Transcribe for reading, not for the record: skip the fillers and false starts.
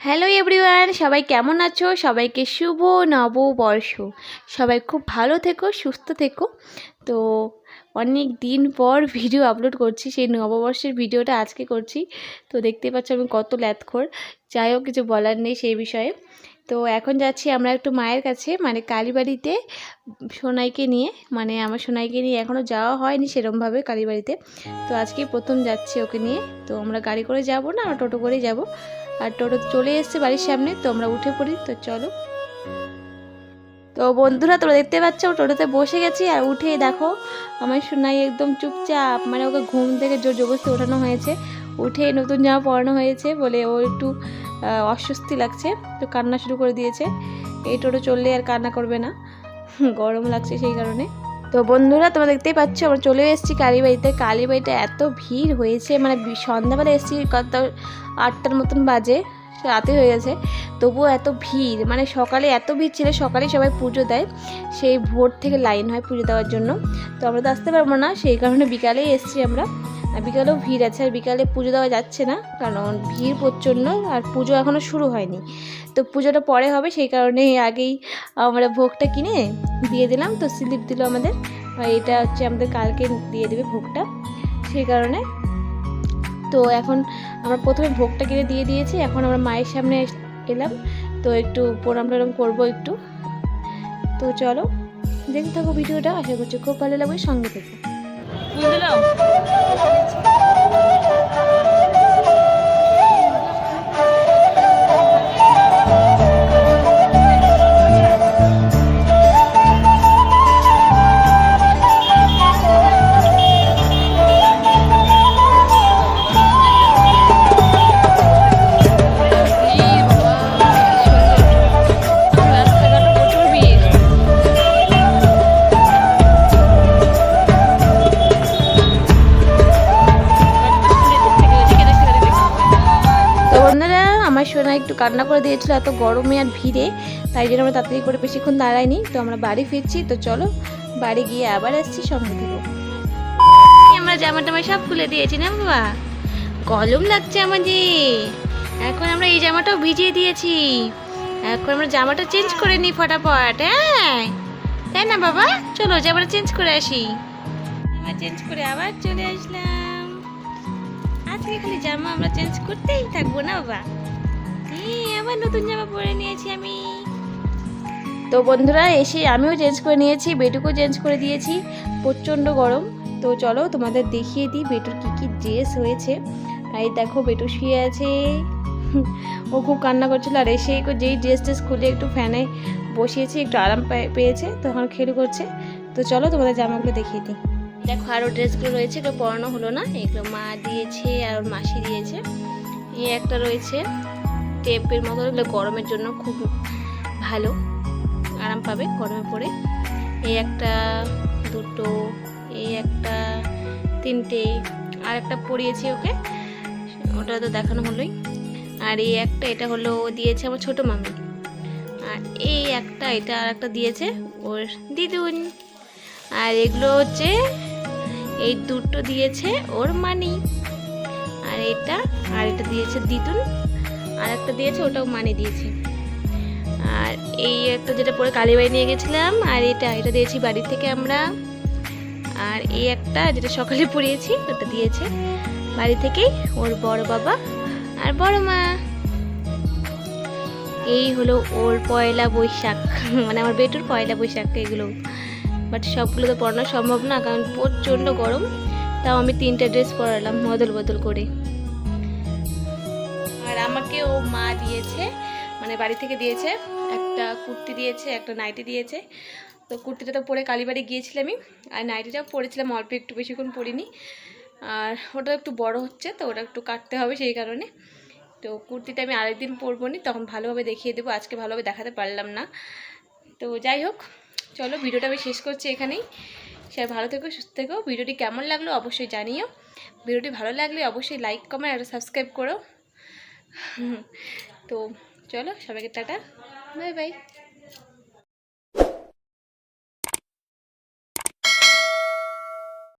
Hello everyone, সবাই কেমন আছো? সবাইকে শুভ নববর্ষ। সবাই খুব ভালো থেকো, সুস্থ থেকো। তো অনেক দিন পর ভিডিও আপলোড করছি, সেই নববর্ষের ভিডিওটা আজকে করছি। তো দেখতেই পাচ্ছ আমি কত ল্যাথখোর, যাই হোক কিছু বলার নেই সেই বিষয়ে। তো এখন যাচ্ছি আমরা একটু মায়ের কাছে, মানে কালীবাড়িতে সোনাইকে নিয়ে, মানে আমার সোনাইকে নিয়ে এখনও যাওয়া হয়নি সেরকমভাবে কালীবাড়িতে। তো আজকেই প্রথম যাচ্ছি ওকে নিয়ে। তো আমরা গাড়ি করে যাব না, আমরা টোটো করেই যাব। আর টোটো চলে এসছে বাড়ির সামনে, তো আমরা উঠে পড়ি। তো চলো। তো বন্ধুরা তোমরা দেখতে পাচ্ছ টোটোতে বসে গেছি, আর উঠে দেখো আমার সোনাই একদম চুপচাপ, মানে ওকে ঘুম থেকে জোর জবরদস্তি ওঠানো হয়েছে, উঠে নতুন জামা পরানো হয়েছে বলে ও একটু অস্বস্তি লাগছে, তো কান্না শুরু করে দিয়েছে। এই টোটো চললে আর কান্না করবে না, গরম লাগছে সেই কারণে। তো বন্ধুরা তোমরা দেখতেই পাচ্ছ আমরা চলে এসেছি কালীবাড়িতে। কালীবাড়িতে এত ভিড় হয়েছে, মানে সন্ধ্যাবেলা এসেছি কত 8টার মতন বাজে, রাতে হয়ে গেছে, তবুও এত ভিড়। মানে সকালে এত ভিড় ছিল, সকালে সবাই পুজো দেয়, সেই ভোর থেকে লাইন হয় পুজো দেওয়ার জন্য। তো আমরা তো আসতে পারবো না, সেই কারণে বিকালেই এসেছি আমরা। আর বিকালেও ভিড় আছে, আর বিকালে পুজো দেওয়া যাচ্ছে না কারণ ভিড় প্রচণ্ড, আর পুজো এখনও শুরু হয়নি। তো পুজোটা পরে হবে, সেই কারণে আগেই আমরা ভোগটা কিনে দিয়ে দিলাম। তো স্লিপ দিল আমাদের, এটা হচ্ছে আমাদের কালকে দিয়ে দেবে ভোগটা, সেই কারণে। তো এখন আমরা প্রথমে ভোগটা কিনে দিয়ে দিয়েছি, এখন আমরা মায়ের সামনে এলাম। তো একটু প্রণাম টনাম করবো একটু। তো চলো দেখতে থাকো ভিডিওটা, আশা করছি খুব ভালো লাগবে, সঙ্গে থেকো। আমার সোনা একটু কান্না করে দিয়েছিল এত গরমে আর ভিড়ে, তাই জন্য আমরা তাড়াতাড়ি করে বেশিক্ষণ দাঁড়াইনি। তো আমরা বাড়ি ফিরছি, তো চলো বাড়ি গিয়ে আবার আসছি, সঙ্গে থেকে। আমরা জামা টামা সব খুলে দিয়েছি না বাবা, গরম লাগছে আমাদের। এখন আমরা এই জামাটাও ভিজিয়ে দিয়েছি, এখন আমরা জামাটা চেঞ্জ করে নিই ফটাফট। হ্যাঁ তাই না বাবা, চলো জামাটা চেঞ্জ করে আসি। জামা চেঞ্জ করে আবার চলে আসলাম। আজকে খালি জামা আমরা চেঞ্জ করতেই থাকবো না বাবা। আবার নতুন জামা পরে নিয়েছি আমি। তো বন্ধুরা এসে আমিও চেঞ্জ করে নিয়েছি, বেটুকেও চেঞ্জ করে দিয়েছি, প্রচণ্ড গরম। তো চলো তোমাদের দেখিয়ে দিই বেটুর কী কী ড্রেস হয়েছে। এই দেখো বেটু শুয়ে আছে, ও খুব কান্না করছিল, আর এসে যেই ড্রেস খুলে একটু ফ্যানে বসিয়েছি, একটু আরাম পেয়েছে, তো এখন খেলু করছে। তো চলো তোমাদের জামাগুলো দেখিয়ে দিই। দেখো আরও ড্রেসগুলো রয়েছে, এগুলো পরানো হলো না, এগুলো মা দিয়েছে আর ওর মাসি দিয়েছে। এই একটা রয়েছে টেপের মতো, এগুলো গরমের জন্য খুব ভালো, আরাম পাবে গরমে পরে। এই একটা, দুটো, এই একটা, তিনটে, আর একটা পরিয়েছি ওকে, ওটা তো দেখানো হলোই। আর এই একটা, এটা হলো দিয়েছে আমার ছোটো মামি। আর এই একটা, এটা আর একটা দিয়েছে ওর দিদুন। আর এগুলো হচ্ছে এই দুটো দিয়েছে ওর মানি। আর এটা দিয়েছে দিদুন, আর একটা দিয়েছে ওটাও মানি দিয়েছে। আর এই একটা যেটা পরে কালীবাড়ি নিয়ে গেছিলাম, আর এটা দিয়েছি বাড়ি থেকে আমরা। আর এই একটা যেটা সকালে পরিয়েছি ওটা দিয়েছে বাড়ি থেকেই ওর বড় বাবা আর বড় মা। এই হলো ওর পয়লা বৈশাখ, মানে আমার বেটুর পয়লা বৈশাখ এগুলো। বাট সবগুলো তো পরানো সম্ভব না কারণ প্রচণ্ড গরম, তাও আমি 3টে ড্রেস পরালাম বদল বদল করে। আর আমাকে ও মা দিয়েছে, মানে বাড়ি থেকে দিয়েছে, একটা কুর্তি দিয়েছে, একটা নাইটি দিয়েছে। তো কুর্তিটা তো পরে কালীবাড়ি গিয়েছিলামই, আর নাইটিটাও পরেছিলাম অল্প একটু, বেশিক্ষণ পরিনি। আর ওটা একটু বড় হচ্ছে, তো ওটা একটু কাটতে হবে সেই কারণে। তো কুর্তিটা আমি আরেকদিন পরবো নি, তখন ভালোভাবে দেখিয়ে দেবো, আজকে ভালোভাবে দেখাতে পারলাম না। তো যাই হোক চলো ভিডিওটা আমি শেষ করছি এখানেই। সবাই ভালো থেকো, সুস্থ থেকো। ভিডিওটি কেমন লাগলো অবশ্যই জানিও। ভিডিওটি ভালো লাগলে অবশ্যই লাইক কমেন্ট আর সাবস্ক্রাইব করো। তো চলো সবাইকে টাটা, বাই বাই।